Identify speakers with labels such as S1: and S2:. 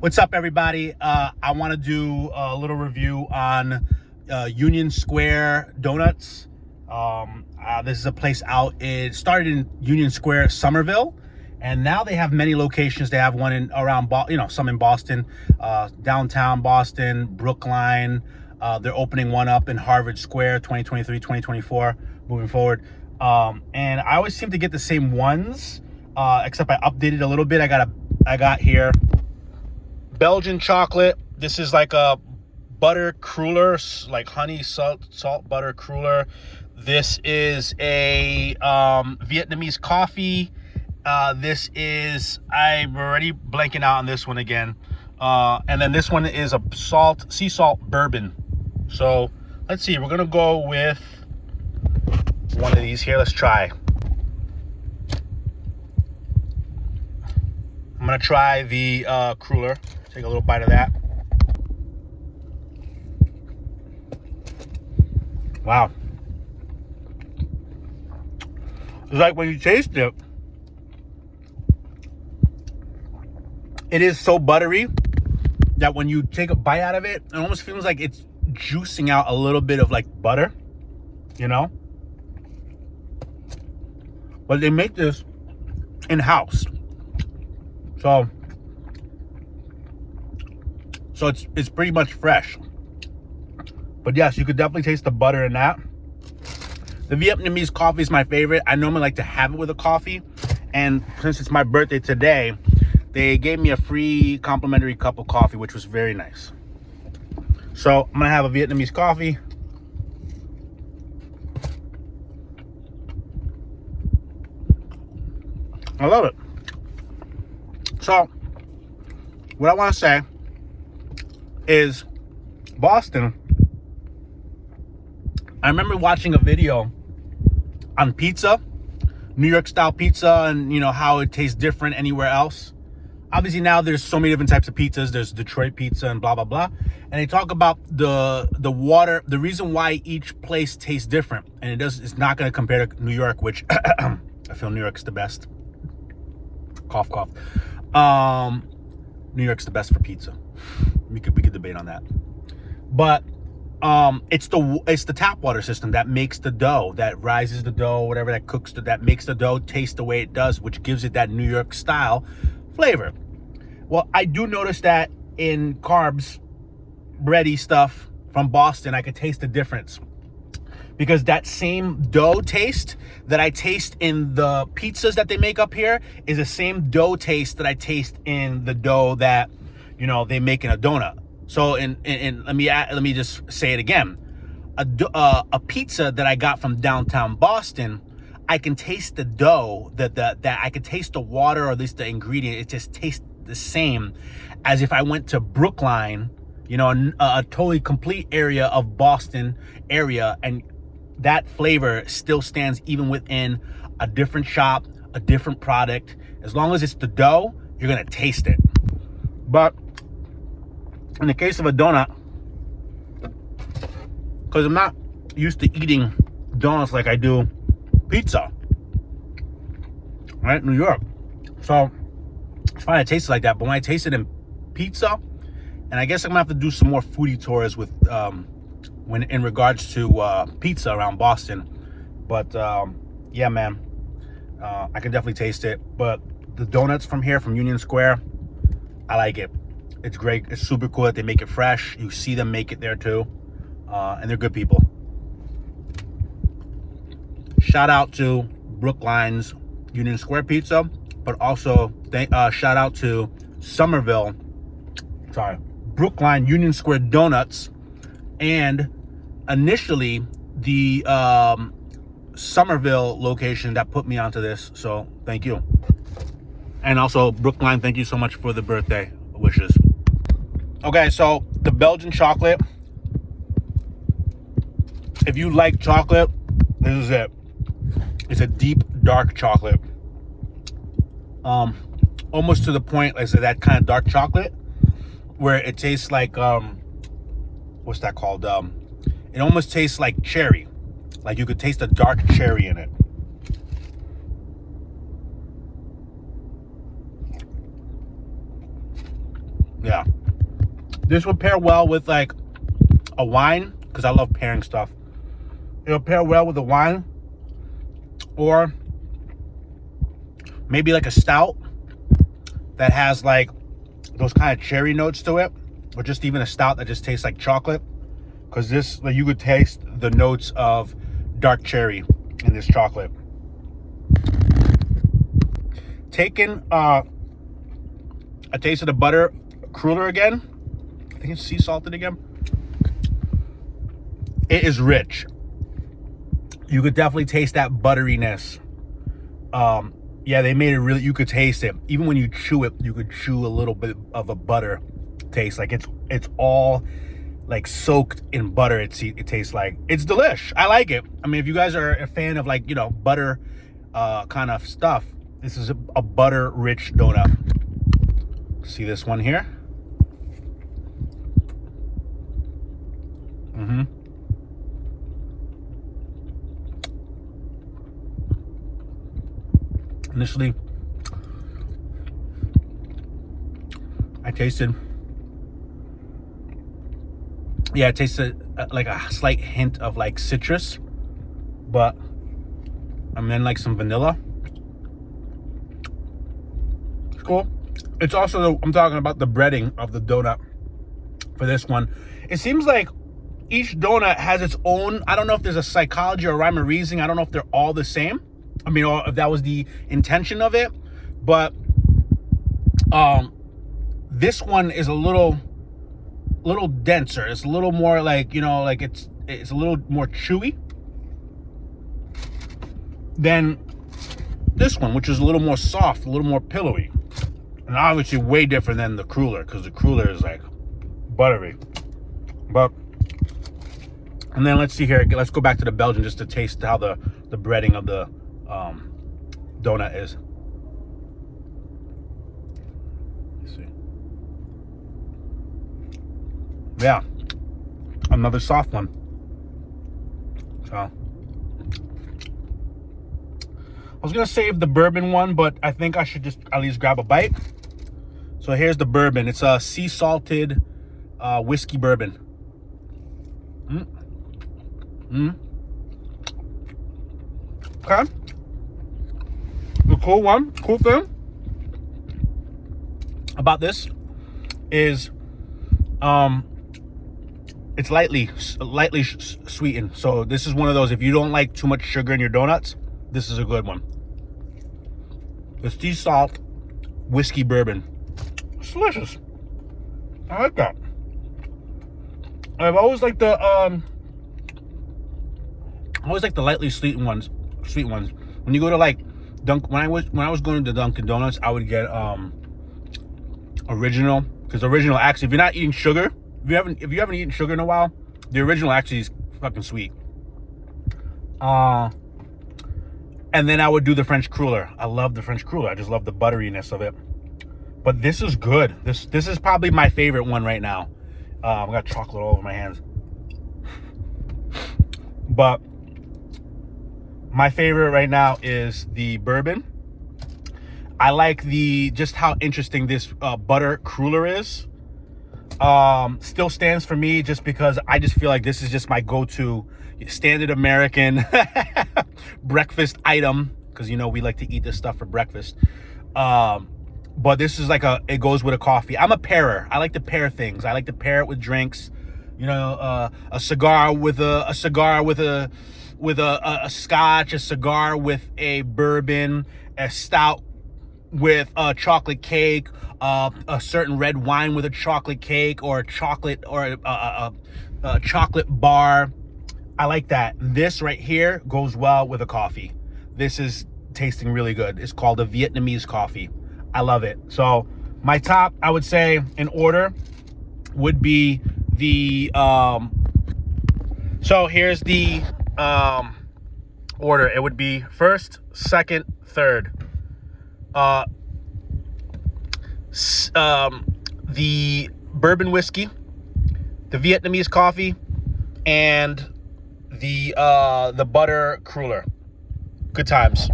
S1: What's up, everybody? I want to do a little review on Union Square Donuts. This is a place out. It started in Union Square, Somerville, and now they have many locations. They have one in around, some in Boston, downtown Boston, Brookline. They're opening one up in Harvard Square, 2023, 2024, moving forward. And I always seem to get the same ones, except I updated a little bit. I got here Belgian chocolate. This is like a butter cruller, like honey salt butter cruller. This is a Vietnamese coffee. This is, I'm already blanking out on this one again. And then this one is a sea salt bourbon. So let's see, we're gonna go with one of these here. Let's try. I'm gonna try the cruller. Take a little bite of that. Wow. It's like when you taste it, it is so buttery that when you take a bite out of it, it almost feels like it's juicing out a little bit of like butter, you know? But they make this in-house. So it's pretty much fresh. But yes, you could definitely taste the butter in that. The Vietnamese coffee is my favorite. I normally like to have it with a coffee. And since it's my birthday today, they gave me a free complimentary cup of coffee, which was very nice. So I'm gonna have a Vietnamese coffee. I love it. So what I want to say is Boston. I remember watching a video on pizza, New York style pizza, and how it tastes different anywhere else. Obviously now there's so many different types of pizzas. There's Detroit pizza and blah blah blah. And they talk about the reason why each place tastes different. And it's not going to compare to New York, which I feel New York's the best. Cough cough. New York's the best for pizza. We could debate on that. But it's the tap water system that makes the dough, that rises the dough, whatever, that cooks that makes the dough taste the way it does, which gives it that New York style flavor. Well, I do notice that in carbs, bready stuff from Boston, I could taste the difference. Because that same dough taste that I taste in the pizzas that they make up here is the same dough taste that I taste in the dough that, they make in a donut. So let me just say it again. A pizza that I got from downtown Boston, I can taste the dough, that I can taste the water, or at least the ingredient. It just tastes the same as if I went to Brookline, a totally complete area of Boston area, and that flavor still stands even within a different shop, a different product. As long as it's the dough, you're gonna taste it. But in the case of a donut, because I'm not used to eating donuts like I do pizza, right? New York. So it's fine, it tastes like that. But when I taste it in pizza, and I guess I'm gonna have to do some more foodie tours with when in regards to pizza around Boston. But yeah, man, I can definitely taste it. But the donuts from here, from Union Square, I like it. It's great. It's super cool that they make it fresh. You see them make it there too, and they're good people. Shout out to Brookline's Union Square Pizza, but also shout out to Brookline Union Square Donuts, and initially the Somerville location that put me onto this. So thank you. And also Brookline, thank you so much for the birthday wishes. Okay, so the Belgian chocolate. If you like chocolate, this is it. It's a deep, dark chocolate. Almost to the point, like I said, that kind of dark chocolate where it tastes like what's that called? It almost tastes like cherry. Like you could taste a dark cherry in it. Yeah. This would pair well with like a wine, because I love pairing stuff. It'll pair well with a wine, or maybe like a stout that has like those kind of cherry notes to it, or just even a stout that just tastes like chocolate, because this, like, you could taste the notes of dark cherry in this chocolate. Taking a taste of the butter cruller again. I think it's sea salted again. It is rich. You could definitely taste that butteriness. Yeah, they made it really, you could taste it. Even when you chew it, you could chew a little bit of a butter taste. Like it's all like soaked in butter. It tastes like. It's delish. I like it. I mean, if you guys are a fan of, like, you know, butter kind of stuff, this is a butter rich donut. See this one here? Initially, I tasted, yeah, it tasted like a slight hint of like citrus, but and then like some vanilla. It's cool. It's also, I'm talking about the breading of the donut for this one. It seems like each donut has its own, I don't know if there's a psychology or rhyme or reason. I don't know if they're all the same. I mean, or if that was the intention of it, but this one is a little denser. It's a little more like, you know, like it's a little more chewy than this one, which is a little more soft, a little more pillowy, and obviously way different than the cruller, because the cruller is like buttery. But and then let's see here. Let's go back to the Belgian just to taste how the breading of the donut is. Let's see. Yeah, another soft one. So I was gonna save the bourbon one, but I think I should just at least grab a bite. So here's the bourbon. It's a sea salted whiskey bourbon. Okay. The cool thing about this is it's lightly sweetened. So this is one of those, if you don't like too much sugar in your donuts, this is a good one. The sea salt whiskey bourbon. It's delicious. I like that. I've always liked the lightly sweetened ones. When you go to like when I was going to Dunkin' Donuts, I would get original, because original, actually, if you're not eating sugar, if you haven't eaten sugar in a while, the original actually is fucking sweet. And then I would do the French cruller. I love the French cruller. I just love the butteriness of it. But this is good. This is probably my favorite one right now. I've got chocolate all over my hands. But my favorite right now is the bourbon. I like just how interesting this butter cruller is. Still stands for me, just because I just feel like this is just my go-to standard American breakfast item, because, you know, we like to eat this stuff for breakfast. But this is like it goes with a coffee. I'm a pairer. I like to pair things. I like to pair it with drinks. You know, a cigar with a scotch, a cigar with a bourbon, a stout with a chocolate cake, a certain red wine with a chocolate cake, or a chocolate, or a chocolate bar. I like that. This right here goes well with a coffee. This is tasting really good. It's called a Vietnamese coffee. I love it. So my top, I would say, in order, would be the so here's the order. It would be first, second, third. The bourbon whiskey, the Vietnamese coffee, and the butter cruller. Good times.